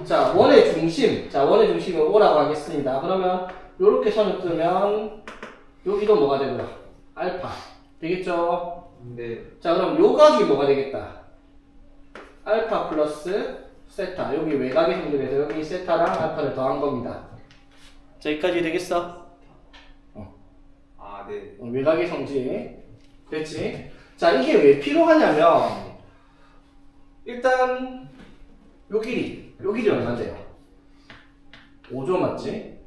자, 원의 중심, 자, 원의 중심을 O라고 하겠습니다. 그러면 요렇게 선을 뜨면 여기도 뭐가 되고요? 알파. 되겠죠? 네. 자, 그럼 요 각이 뭐가 되겠다? 알파 플러스 세타. 여기 외곽의 성질에서 여기 세타랑 알파를 더한 겁니다. 자, 여기까지 되겠어? 아, 네. 외곽의 성질. 됐지? 자, 이게 왜 필요하냐면 일단 요 길이 얼마인데요? 5조 맞지?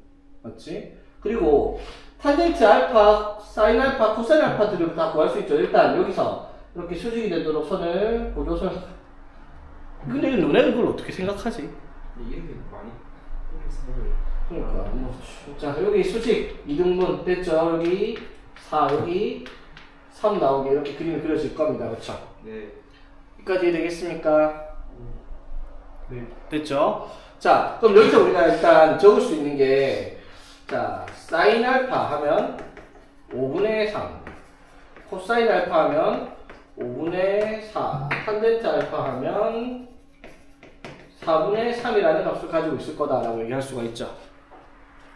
맞지? 그리고 탄젠트 알파, 사인 알파, 코사인 알파들을 다 구할 수 있죠. 일단 여기서 이렇게 수직이 되도록 선을 보조선. 근데 너네 그걸 어떻게 생각하지? 근데 이렇게 많이 생각을. 그러니까 뭐, 자, 여기 수직 2등분 됐죠? 여기 4, 여기 3 나오게 이렇게 그림이 그려질 겁니다. 그렇죠? 네. 여기까지 되겠습니까? 네. 됐죠? 자, 그럼 여기서 우리가 일단 적을 수 있는 게, 자, 사인 알파 하면 5분의 3, 코사인 알파 하면 5분의 4, 탄젠트 알파 하면 4분의 3이라는 값을 가지고 있을 거다라고 얘기할 수가 있죠.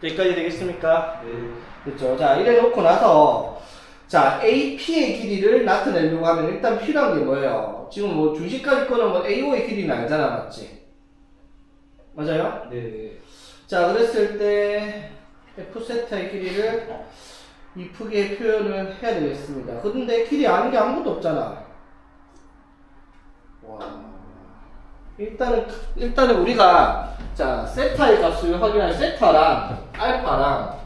여기까지 되겠습니까? 네. 그렇죠. 자, 이래 놓고 나서, 자, AP의 길이를 나타내려고 하면 일단 필요한 게 뭐예요? 지금 뭐 중심까지 끊으면 AO의 길이는 알잖아, 맞지? 맞아요? 네. 자, 그랬을 때 F세타의 길이를 이쁘게 표현을 해야 되겠습니다. 근데 길이 아는 게 아무것도 없잖아. 와. 일단은 우리가, 자, 세타의 값을 확인할 세타랑 알파랑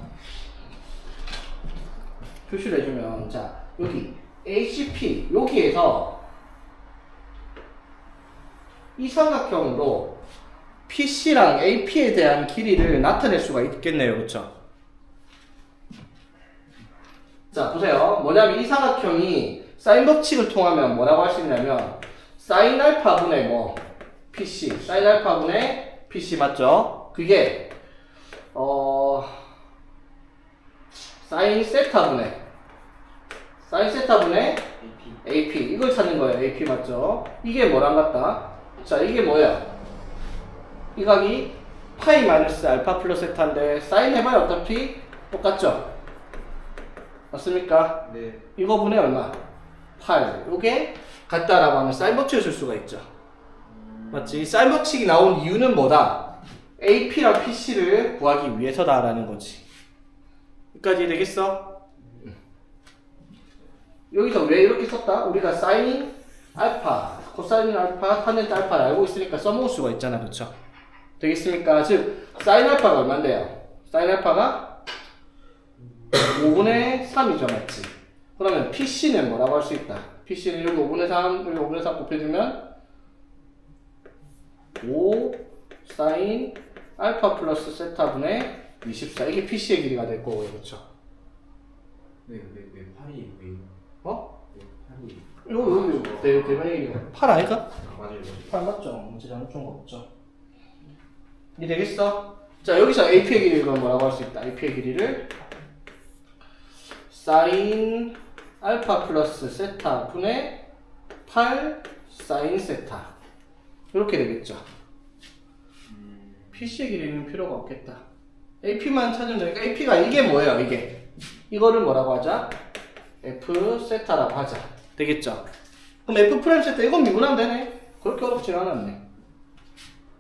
표시를 해주면, 자, 여기 HP, 여기에서 이 삼각형으로 PC랑 AP에 대한 길이를 나타낼 수가 있겠네요. 그쵸? 자, 보세요. 뭐냐면 이 삼각형이 사인 법칙을 통하면 뭐라고 할 수 있냐면 사인 알파분의 뭐 PC, 사인 알파분의 PC 맞죠? 그게 사인 세타분의 AP 이걸 찾는 거예요. AP 맞죠? 이게 뭐랑 같다? 자, 이게 뭐예요? 이 각이 파이 마이너스 알파 플러스 세타인데 사인 해봐야 어차피 똑같죠? 맞습니까? 네. 이거 분의 얼마? 8. 요게 같다라고 하면 사인 법칙을 쓸 수가 있죠. 맞지? 사인 법칙이 나온 이유는 뭐다? AP랑 PC를 구하기 위해서다라는 거지. 여기까지 되겠어? 여기서 왜 이렇게 썼다? 우리가 사인 알파, 코사인 알파, 탄젠트 알파를 알고 있으니까 써먹을 수가 있잖아. 그쵸? 되겠습니까? 즉, 사인 알파가 얼만데요? 사인 알파가 5분의 3이죠. 맞지? 그러면 PC는 뭐라고 할 수 있다? PC는 여기 5분의 3, 여기 5분의 3 곱해주면 5 사인 알파 플러스 세타분의 24. 이게 PC의 길이가 될 거고요. 그쵸? 왜 팔이 왜? 어? 왜 팔이? 여기 대변의 길이가 8 아닐까? 아, 맞아요. 8 맞죠? 문제 잘못 준거 없죠? 이 되겠어? 자, 여기서 AP의 길이를 그럼 뭐라고 할 수 있다? AP의 길이를 사인 알파 플러스 세타 분의 8 사인 세타 이렇게 되겠죠. PC의 길이는 필요가 없겠다. AP만 찾으면 되니까 AP가 이게 뭐예요? 이거를 뭐라고 하자? F 세타라고 하자. 되겠죠? 그럼 F 프라임 세타 이건 미분하면 되네. 그렇게 어렵진 않았네.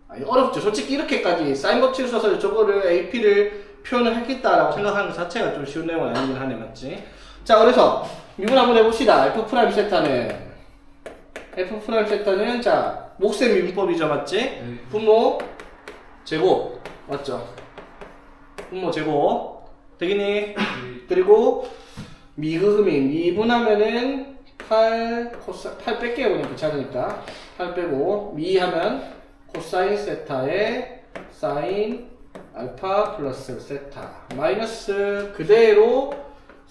아니, 어렵죠. 솔직히 이렇게까지 사인 법칙을 써서 저거를 AP를 표현을 했겠다라고 생각하는 것 자체가 좀 쉬운 내용은 아니긴 하네. 맞지? 자, 그래서 미분 한번 해봅시다. F 프라임 세타는 자, 몫의 미분법이죠. 맞지? 분모 제곱 맞죠? 분모 제곱 되겠니? 그리고 미분이 미분하면은 8 뺄게요. 그냥 귀찮으니까 8 빼고 미 하면 코사인 세타에 사인 알파 플러스 세타 마이너스 그대로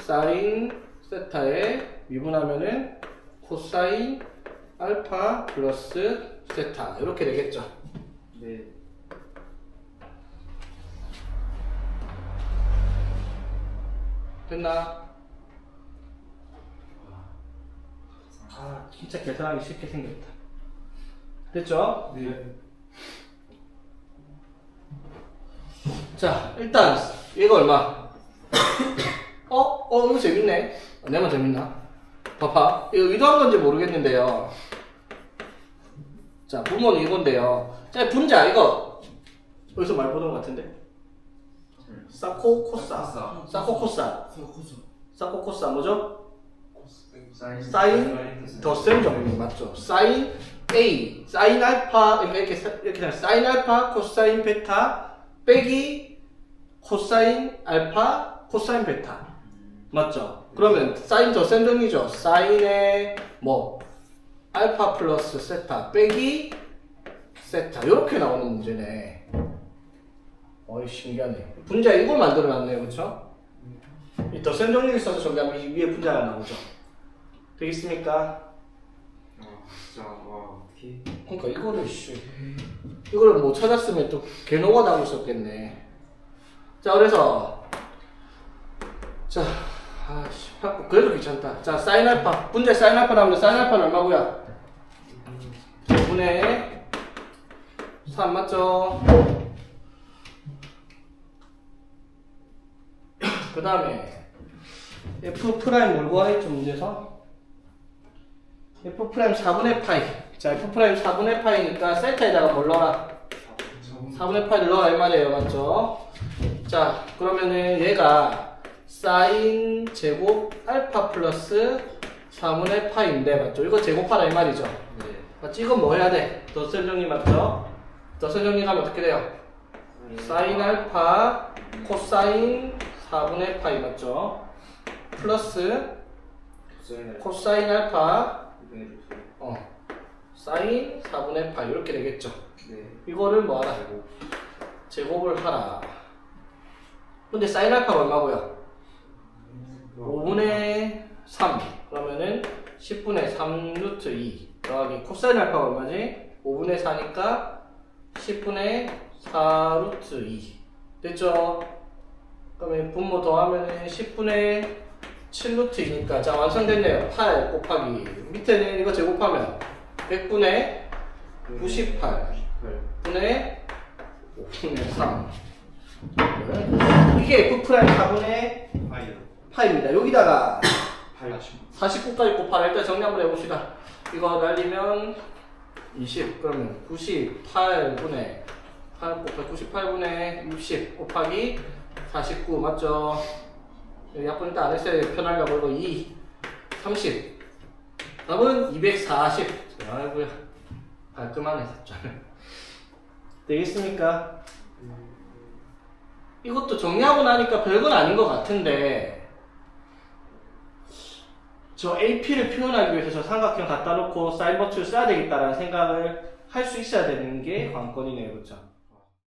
사인 세타에 미분하면은 코사인 알파 플러스 세타 이렇게 되겠죠. 네. 됐나? 아 진짜 계산하기 쉽게 생겼다. 됐죠? 네. 자 일단 이거 얼마? 이거 재밌네. 내만 재밌나? 봐봐 이거 의도한 건지 모르겠는데요. 자 부모는 이건데요. 자 분자 이거 어디서 많이 보던 것 같은데? 사코코사 사코코사 뭐죠? 사인 덧셈 정리 맞죠? 사인 A 사인 알파 이렇게 사인 알파 코사인 베타 빼기 코사인 알파 코사인 베타 맞죠? 그러면 사인 덧셈 정리죠. 사인의 뭐 알파 플러스 세타 빼기 세타 이렇게 나오는 문제네. 어이 신기하네. 분자 이걸 만들어놨네요, 그렇죠? 이 덧셈 정리 있어서 정리하면 이 위에 분자가 나오죠. 되겠습니까? 진짜 와 어떻게? 그러니까 이거를 못 찾았으면 또 개노가 나고 있었겠네. 자 그래서 자 그래도 귀찮다. 자 사인 알파 분자 사인 알파 나오면 사인 알파는 얼마고요? 5분의 3 맞죠? 그 다음에 F 프라임 뭘 구하겠죠 문제에서? F 프라임 4분의 파이. 자 F 프라임 4분의 파이니까 세타에다가 뭘 넣어라? 4분의 파이를 넣어라 이 말이에요 맞죠? 자 그러면은 얘가 사인 제곱 알파 플러스 4분의 파이인데 맞죠? 이거 제곱하라 이 말이죠? 네. 맞지? 이건 뭐 해야 돼? 덧셈 정리 맞죠? 덧셈 정리 가면 어떻게 돼요? 사인 알파 코사인 4분의 파이 맞죠? 플러스 코사인 알파 사인 4분의 파이 이렇게 되겠죠? 네. 이거를 뭐 하라? 제곱을 하라. 근데 사인 알파가 얼마고요? 5분의 3 그러면은 10분의 3 루트 2 더하기 코사인 알파가 얼마지? 5분의 4니까 10분의 4 루트 2 됐죠? 그러면 분모 더하면은 10분의 7 루트 2니까 자 완성됐네요. 8 곱하기 밑에는 이거 제곱하면 100분의 98 분의 5분의 3 이게 F'I 4분의 파이요. 파입니다. 여기다가 80. 49까지 곱하라. 일단 정리 한번 해봅시다. 이거 날리면 20 그러면 98분의 8 곱하기 98분의 60 곱하기 49 맞죠? 약분 일단 안 했어요. 편하려고 이거 2 30 답은 240 아이고야 깔끔하네 답장. 되겠습니까? 이것도 정리하고 나니까 별건 아닌 것 같은데 저 AP를 표현하기 위해서 저 삼각형 갖다 놓고 사인 버튼을 써야 되겠다라는 생각을 할 수 있어야 되는 게 관건이네요. 그렇죠?